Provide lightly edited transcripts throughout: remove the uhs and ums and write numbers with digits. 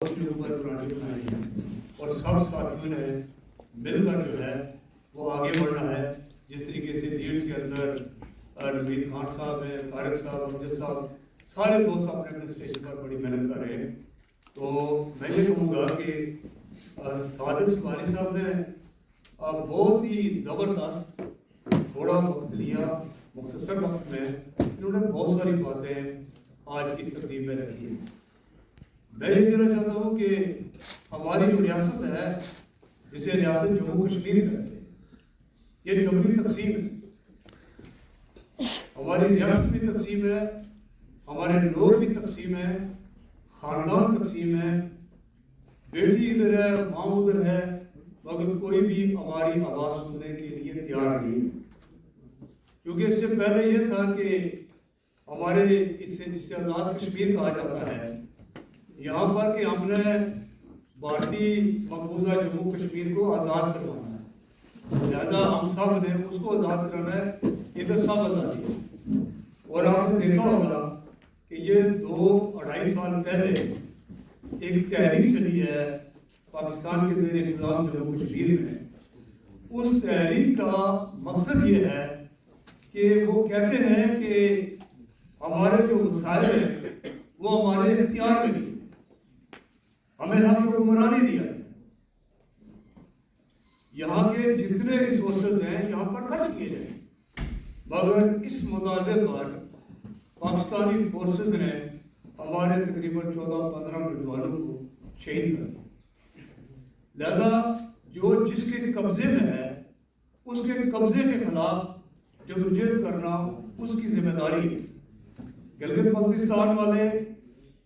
کے اوپر پروجیکٹ بنائی ہے اور سب ساتھیوں نے مل کر جو ہے وہ آگے بڑھنا ہے. جس طریقے سے لیڈز کے اندر نوید خان صاحب ہیں, طارق صاحب, امجد صاحب, سارے دوست اپنے اپنے اسٹیشن پر بڑی محنت کر رہے ہیں. تو میں یہ کہوں گا کہ صادق سبحانی صاحب نے بہت ہی زبردست تھوڑا وقت لیا, مختصر وقت میں انہوں نے بہت ساری باتیں آج کی اس تقریب میں رکھی ہیں. میں یہ کہنا چاہتا ہوں کہ ہماری جو ریاست ہے جسے ریاست جموں کشمیر کہتے ہیں, یہ جمہوری تقسیم ہے. ہماری ریاست بھی تقسیم ہے, ہمارے لوگ بھی تقسیم ہے, خاندان تقسیم ہے, بیٹی ادھر ہے, ماں ادھر ہے, مگر کوئی بھی ہماری آواز سننے کے لیے تیار نہیں. کیونکہ اس سے پہلے یہ تھا کہ ہمارے جسے آزاد کشمیر کہا جاتا ہے, یہاں پر کہ ہم نے بھارتی مقبوضہ جموں کشمیر کو آزاد کروانا ہے, لہذا ہم سب نے اس کو آزاد کرنا ہے. یہ تو سب آزادی ہے. اور آپ نے دیکھا ہوگا کہ یہ 2-2.5 سال پہلے ایک تحریک چلی ہے پاکستان کے زیر انتظام جموں کشمیر میں. اس تحریک کا مقصد یہ ہے کہ وہ کہتے ہیں کہ ہمارے جو مسائل ہیں وہ ہمارے اختیار میں نہیں, ہمیں حق حکمرانی دیا ہے. یہاں کے جتنے ریسورسز ہیں یہاں پر خرچ کیے جائیں, مگر اس مطالبے پر پاکستانی فورسز نے ہمارے تقریباً 14-15 نوجوانوں کو شہید کر دیا. لہذا جو جس کے قبضے میں ہے اس کے قبضے کے خلاف جدوجہد کرنا اس کی ذمہ داری ہے. گلگت بلتستان والے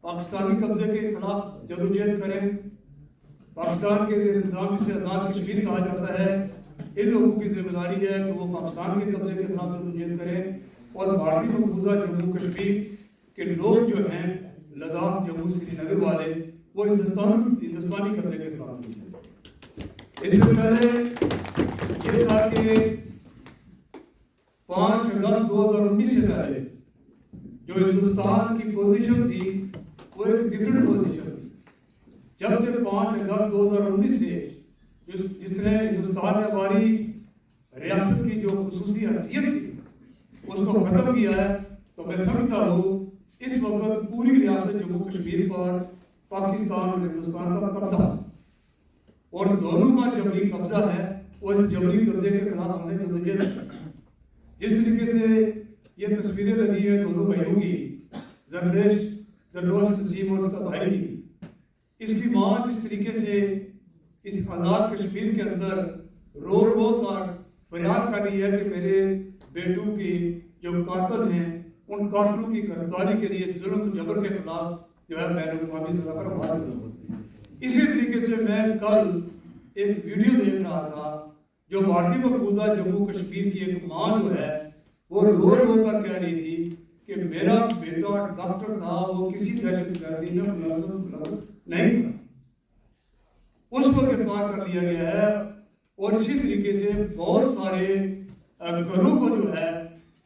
پاکستانی قبضے کے خلاف جدوجہد کریں, پاکستان کے انتظام جسے آزاد کشمیر کہا جاتا ہے, ان لوگوں کی ذمہ داری ہے کہ وہ پاکستان کے قبضے کے خلاف جدوجہد کریں, اور بھارتی مقبوضہ جموں کشمیر کے لوگ جو ہیں لداخ, جموں, سری نگر والے, وہ ہندوستانی قبضے کے خلاف جدوجہد کریں. اس سے پہلے یہ تھا کہ 5 اگست 2019 سے پہلے جو ہندوستان کی پوزیشن تھی وہ ایک ڈفرنٹ پوزیشن تھی. جب سے 5 اگست 2019 سے جس نے ہندوستان نے ہماری ریاست کی جو خصوصی حیثیت تھی اس کو ختم کیا ہے, تو میں سمجھتا ہوں اس وقت پوری ریاست جموں کشمیر پر پاکستان اور ہندوستان کا قبضہ, اور دونوں کا جبری قبضہ ہے, اور اس جبری قبضے کے خلاف ہم نے جدوجہد. جس طریقے سے یہ تصویریں لگی ہیں دونوں بھائیوں کی, زرنوش نسیم اور اس کا بھائی کی, اس کی ماں جس طریقے سے اس آزاد کشمیر کے اندر رو رو کر فریاد کر رہی ہے کہ میرے بیٹوں کے جو قاتل ہیں ان قاتلوں کی گرفتاری کے لیے ظلم و جبر کے خلاف جو ہے بین الاقوامی سطح پر آواز اٹھاؤ. اسی طریقے سے میں کل ایک ویڈیو دیکھ رہا تھا جو بھارتی مقبوضہ جموں کشمیر کی ایک ماں جو ہے وہ رو رو کر کہہ رہی تھی کہ میرا بیٹا ڈاکٹر تھا, وہ کسی دہشت گردی میں ملوث نہیں تھا, اس کو گرفتار کر لیا گیا ہے. اور اسی طریقے سے بہت سارے گھروں کو جو ہے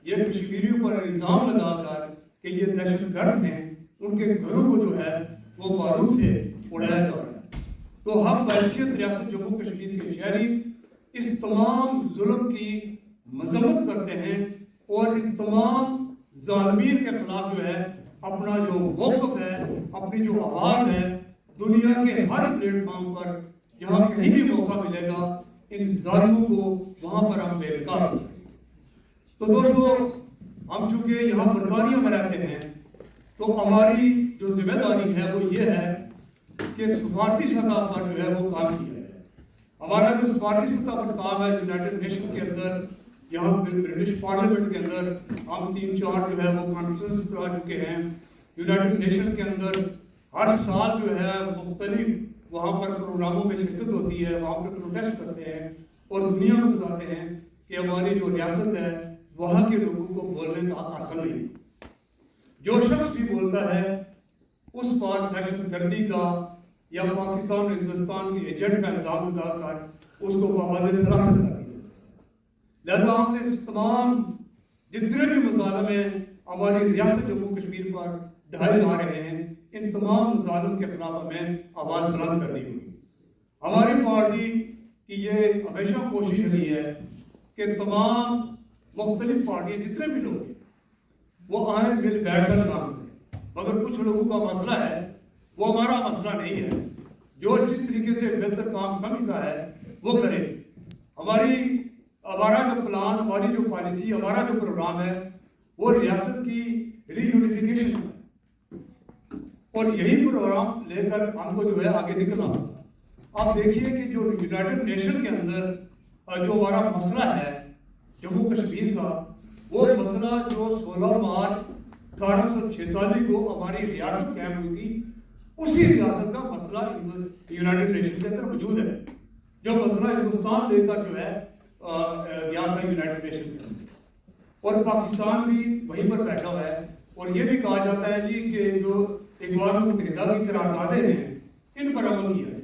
یہ کشمیریوں پر الزام لگا کر کہ یہ دہشت گرد ہیں, ان کے گھروں کو جو ہے وہ بارود سے اڑایا جا رہا ہے. تو ہم بحیثیت ریاست جموں کشمیر کے شہری اس تمام ظلم کی مذمت کرتے ہیں, اور ان تمام ظالمین کے خلاف جو ہے اپنا جو موقف ہے, اپنی جو آواز ہے, دنیا کے ہر پلیٹ فارم پر جہاں کہیں بھی موقع ملے گا ان ظالموں کو وہاں پر ہم بے نقاب کریں گے. تو دوستو, ہم چونکہ یہاں برطانیہ میں رہتے ہیں تو ہماری جو ذمہ داری ہے وہ یہ ہے کہ سفارتی سطح پر جو ہے وہ کام کیا جائے. ہمارا جو سفارتی سطح پر کام ہے یونائٹڈ نیشن کے اندر, یہاں برٹش پارلیمنٹ کے اندر ہم 3-4 جو ہے وہ کانفرنس کرا چکے ہیں. یونائٹڈ نیشن کے اندر ہر سال جو ہے مختلف وہاں پر پروگراموں میں شرکت ہوتی ہے, وہاں پر پروٹیسٹ کرتے ہیں اور دنیا کو بتاتے ہیں کہ ہماری جو ریاست ہے وہاں کے لوگوں کو بولنے کا حق حاصل نہیں. جو شخص بھی بولتا ہے اس پر دہشت گردی کا یا پاکستان اور ہندوستان کے ایجنٹ کا الزام لگا کر اس کو پابند سراست کر دیا. لہذا ہم نے اس تمام جتنے بھی مظالم ہیں ہماری ریاست جموں کشمیر پر ڈھائے جا رہے ہیں, ان تمام مظالم کے خلاف ہمیں آواز بلند کرنی ہوگی۔ ہماری پارٹی کی یہ ہمیشہ کوشش رہی ہے کہ تمام مختلف پارٹیاں جتنے بھی لوگ ہیں وہ آئیں مل بیٹھ کر کام کریں، مگر کچھ لوگوں کا مسئلہ ہے وہ ہمارا مسئلہ نہیں ہے، جو جس طریقے سے بہتر کام سمجھتا ہے وہ کرے۔ ہمارا جو پلان، ہماری جو پالیسی، ہمارا جو پروگرام ہے وہ ریاست کی ری یونیفیکیشن ہے، اور یہی پروگرام لے کر ہم کو جو ہے آگے نکلنا ہوگا۔ آپ دیکھیے کہ جو یونائٹڈ نیشن کے اندر جو ہمارا مسئلہ ہے جموں کشمیر کا، وہ مسئلہ جو 16 مارچ 1846 کو ہماری ریاست قائم ہوئی تھی، اسی ریاست کا مسئلہ یونائٹڈ نیشن کے اندر موجود ہے، جو مسئلہ ہندوستان لے کر جو ہے یہاں تھا یونائٹڈ نیشن کے اندر، اور پاکستان بھی وہیں پر بیٹھا ہوا ہے۔ اور یہ بھی کہا جاتا ہے جی کہ جو اقوام متحدہ کی قراردادیں ہیں ان پر عمل کیا ہے،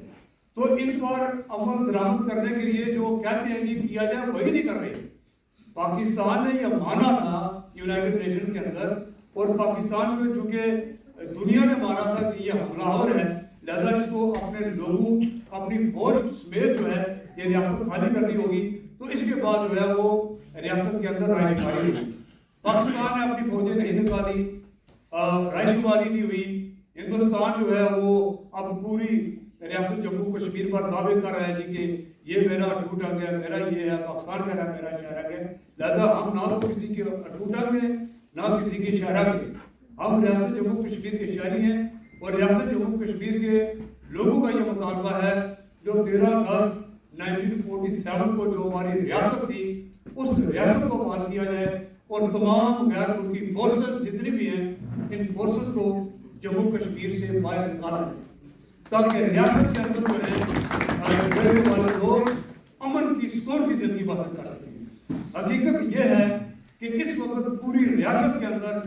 تو ان پر عمل درآمد کرنے کے لیے جو کہتے ہیں جی کیا جائے وہی نہیں کر رہے۔ پاکستان نے یہ مانا تھا یونائٹڈ نیشن کے اندر، اور پاکستان میں چونکہ دنیا نے مانا تھا کہ یہ حملہ آور ہے، لہذا اس کو اپنے لوگوں، اپنی فوج سمیت جو ہے یہ ریاست خالی کرنی ہوگی، تو اس کے بعد جو ہے وہ ریاست کے اندر رائے شماری ہوئی۔ پاکستان نے اپنی فوجیں نہیں نکالی، رائے شماری نہیں ہوئی۔ ہندوستان جو ہے وہ اب پوری ریاست جموں کشمیر پر دعوے کر رہا ہے جی کہ یہ میرا اٹوٹ آ گیا، میرا یہ ہے، پاکستان کہہ رہا ہے میرا شہرہ ہے، لہذا ہم نہ تو کسی کے اٹوٹ آ گئے نہ کسی کے شہرہ کے، ہم ریاست جموں کشمیر کے شہری ہیں، اور ریاست جموں کشمیر کے لوگوں کا یہ مطالبہ ہے جو 13 اگست 1947 کو جو ہماری ریاست تھی اس ریاست کو بحال کیا جائے، اور تمام غیر ملکی فورسز جتنی بھی ہیں ان فورسز کو جموں کشمیر سے باہر نکالا جائے، تاکہ ریاست کے اندر جو ہے رہنے والے لوگ امن کی، سکون کی زندگی بسر کر سکیں۔ حقیقت یہ ہے کہ اس وقت پوری ریاست کے اندر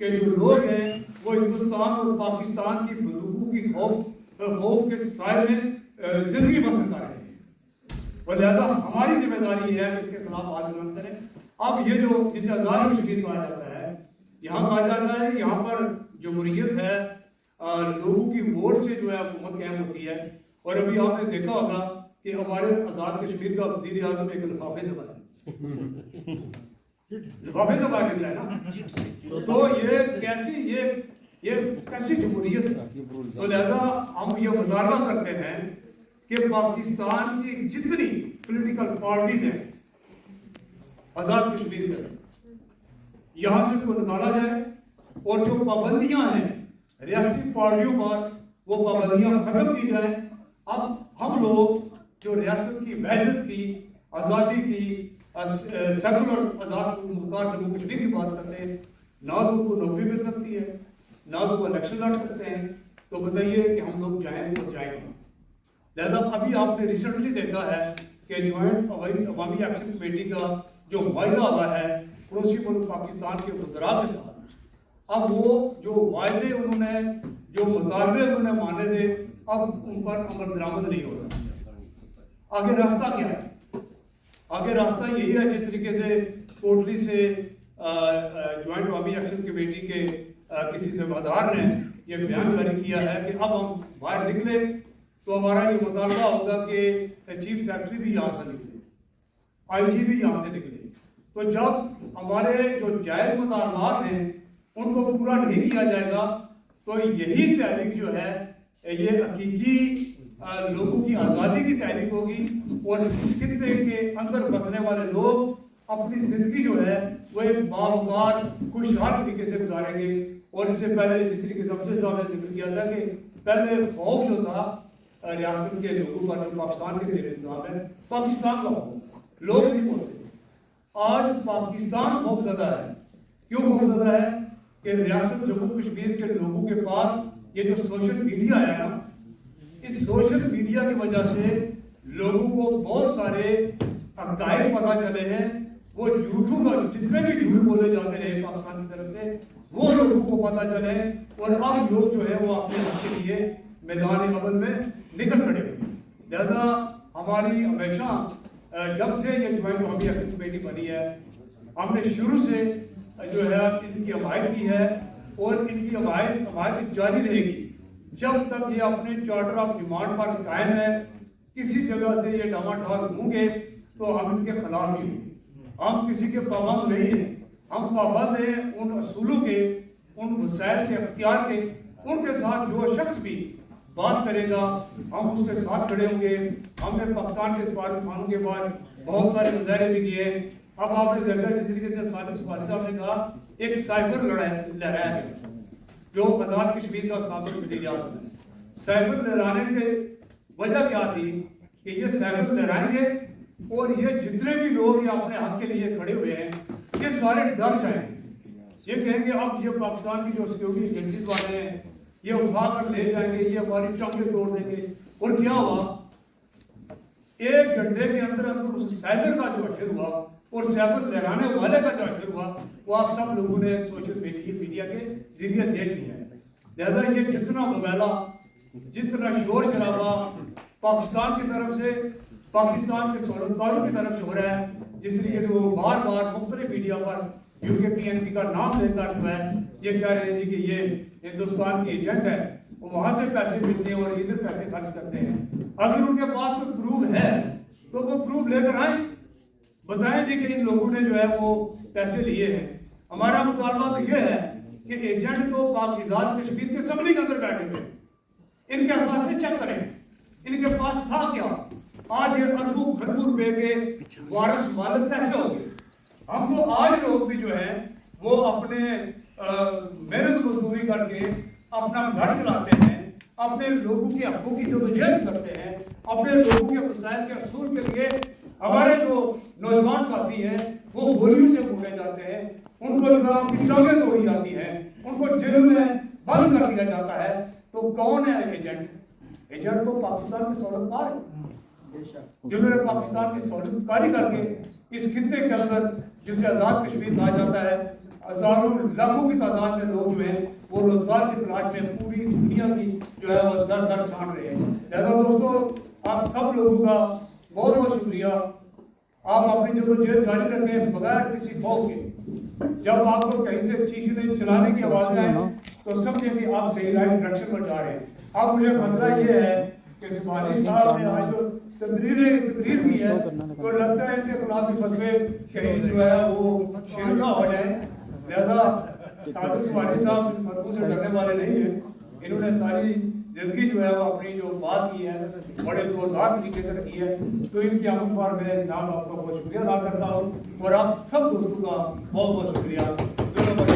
کے جو لوگ ہیں وہ ہندوستان اور پاکستان کی بندوقوں کی خوف کے سائے میں زندگی بسر کر رہے ہیں، اور لہذا ہماری ذمہ داری یہ ہے کہ اس کے خلاف آواز بلند کریں۔ اب یہ جو جسے آزاد کشمیر کہا جاتا ہے، یہاں کہا جاتا ہے یہاں پر جمہوریت ہے، لوگوں کی ووٹ سے جو ہے حکومت قائم ہوتی ہے، اور ابھی آپ نے دیکھا ہوگا کہ ہمارے آزاد کشمیر کا وزیر اعظم ایک لفافے زبان ہے، لفافے زبان نکلا ہے نا، تو یہ کیسی جمہوریت ہے؟ تو لہذا ہم یہ مطالبہ کرتے ہیں کہ پاکستان کی جتنی پولیٹیکل پارٹیز ہیں آزاد کشمیر میں، یہاں سے ان کو نکالا جائے، اور جو پابندیاں ہیں ریاستی پارٹیوں پر وہ پابندیاں ختم کی جائیں۔ اب ہم لوگ جو ریاست کی وحدت کی، آزادی کی، سیکولر آزاد مختار جموں کشمیر کی بات کرتے ہیں، نہ تو ان کو نوکری مل سکتی ہے، نہ تو وہ الیکشن لڑ سکتے ہیں، تو بتائیے کہ ہم لوگ جائیں تو جائیں گے۔ لہذا ابھی آپ نے ریسنٹلی دیکھا ہے کہ جوائنٹ عوامی ایکشن کمیٹی کا جو معاہدہ ہوا ہے پڑوسی ملک پاکستان کے وزراء کے ساتھ، اب وہ جو وعدے انہوں نے، جو مطالبے انہوں نے مانے تھے، اب ان پر عمل درآمد نہیں ہو رہا۔ آگے راستہ کیا ہے؟ آگے راستہ یہی ہے جس طریقے سے کوٹلی سے جوائنٹ عوامی ایکشن کمیٹی کے کسی ذمہ دار نے یہ بیان جاری کیا ہے کہ اب ہم باہر نکلے تو ہمارا یہ مطالبہ ہوگا کہ چیف سیکرٹری بھی یہاں سے نکلے، آئی جی بھی یہاں سے نکلے۔ تو جب ہمارے جو جائز مطالبات ہیں ان کو پورا نہیں کیا جائے گا تو یہی تحریک جو ہے یہ حقیقی لوگوں کی آزادی کی تحریک ہوگی، اور اس خطے کے اندر بسنے والے لوگ اپنی زندگی جو ہے وہ ایک باوقار خوشحال طریقے سے گزاریں گے۔ اور اس سے پہلے جس طریقے سے مجھے صاحب نے ذکر کیا تھا کہ پہلے خوف جو تھا ریاست کے لوگوں پر، پاکستان کے زیر انتظام ہے، پاکستان کا خوف، لوگ نہیں بولتے، آج پاکستان خوف زدہ ہے۔ کیوں خوف زدہ ہے؟ کہ ریاست جموں کشمیر کے لوگوں کے پاس یہ جو سوشل میڈیا ہے نا، اس سوشل میڈیا کی وجہ سے لوگوں کو بہت سارے حقائق پتہ چلے ہیں، وہ جھوٹوں کا جتنے بھی جھوٹ بولے جاتے رہے پاکستان کی طرف سے وہ لوگوں کو پتہ چلے، اور اب لوگ جو ہے وہ اپنے حق کے لیے میدان عمل میں نکل کھڑے ہوئے۔ لہذا ہماری ہمیشہ جب سے یہ جوائنٹ عوامی ایکشن کمیٹی بنی ہے، ہم نے شروع سے جو ہے ان کی حمایت کی ہے اور ان کی حمایت جاری رہے گی جب تک یہ اپنے چارٹر آف ڈیمانڈ پر قائم ہے. کسی جگہ سے یہ ڈاماڈول ہوں گے تو ہم ان کے خلاف ہی ہوں گے. ہم کسی کے پابند نہیں ہیں, ہم پابند ہیں ان اصولوں کے, ان وسائل کے, اختیار کے. ان کے ساتھ جو شخص بھی بات کرے گا ہم اس کے ساتھ کھڑے ہوں گے. ہم نے پاکستان کے سفارت خانوں کے بعد بہت سارے مظاہرے بھی کیے. اب آپ نے دیکھا جس طریقے سے صادق سفارت صاحب نے کہا ایک سائفر لہرایا گیا جو آزاد کشمیر کا سابق وزیر اعظم ہے. سائفر لہرانے کی وجہ کیا تھی کہ یہ سائفر لہرائیں گے اور یہ جتنے بھی لوگ یہ اپنے حق کے لیے کھڑے ہوئے ہیں یہ سارے ڈر جائیں گے. یہ کہیں گے اب یہ پاکستان کی جو سیکورٹی ایجنسیز والے ہیں یہ اٹھا کر لے جائیں گے, یہ ہماری ٹانگیں توڑ دیں گے. اور کیا ہوا, 1 گھنٹے کے اندر اس سائبر کا جو اشر ہوا اور سائبر لہرانے والے کا جو اشر ہوا وہ آپ سب لوگوں نے سوشل میڈیا کے ذریعے دیکھ لیا ہے. لہذا یہ جتنا مبالغہ, جتنا شور شرابہ پاکستان کی طرف سے, پاکستان کے سہولتکاروں کی طرف سے ہو رہا ہے, جس طریقے سے وہ بار بار مختلف میڈیا پر UKPNP کا نام لے کر جو ہے یہ کہہ رہے ہیں جی کہ یہ ہندوستان کی ایجنٹ ہے, وہ وہاں سے پیسے ملتے ہیں اور ادھر پیسے خرچ کرتے ہیں. اگر ان کے پاس کوئی پروف ہے تو وہ پروف لے کر آئیں, بتائیں جی کہ ان لوگوں نے جو ہے وہ پیسے لیے ہیں. ہمارا مطالبہ تو یہ ہے کہ ایجنٹ تو آزاد کشمیر کے اسمبلی کے اندر بیٹھے ہوئے, ان کے اثاثے چیک کریں, ان کے پاس تھا کیا. آج یہ اربوں کھربوں روپے کے وارث والد کیسے ہو گئے. ہم تو آج لوگ بھی جو ہیں وہ اپنے محنت مزدوری کر کے اپنا گھر چلاتے ہیں, اپنے لوگوں کے حقوق کی جدوجہد کرتے ہیں, اپنے لوگوں کے مسائل کے حصول کے لیے ہمارے جو نوجوان ساتھی ہیں وہ گولیوں سے بھونے جاتے ہیں, ان کو جو ان کی ٹانگیں توڑی جاتی ہیں, ان کو جیل میں بند کر دیا جاتا ہے. تو کون ہے ایجنٹ؟ ایجنٹ تو پاکستان کے سہولتکار ہیں جنہوں نے پاکستان کی سہولتکاری کر کے اس خطے کے اندر جسے آزاد کشمیر کہا جاتا ہے ہزاروں لاکھوں کی تعداد میں لوگ جو ہیں وہ روزگار کی تلاش میں پوری دنیا کی جو ہے وہ در در چھان رہے ہیں. لہذا دوستو آپ سب لوگوں کا بہت بہت شکریہ. آپ اپنی جدوجہد جاری رکھیں بغیر کسی خوف کے. جب آپ کو کہیں سے چیخنے چلانے کی آواز آئے تو سمجھیں کہ آپ صحیح رائٹ ڈائریکشن پر جا رہے ہیں. اب مجھے خطرہ یہ ہے کہ سفارش صاحب نے آج جو تقریر کی ہے تو لگتا ہے ان کے خلاف بھی فتوے کہیں جو ہے وہ شروع نہ ہو جائیں. لہذا صادق سفارش صاحب فتووں سے ڈرنے والے نہیں ہیں. انہوں نے ساری زندگی جو ہے وہ اپنی جو بات کی ہے بڑے زوردار طریقے سے رکھی ہے. تو ان کی آمد پر میں جناب آپ کا بہت شکریہ ادا کرتا ہوں اور آپ سب دوستوں کا بہت بہت شکریہ. دونوں بڑے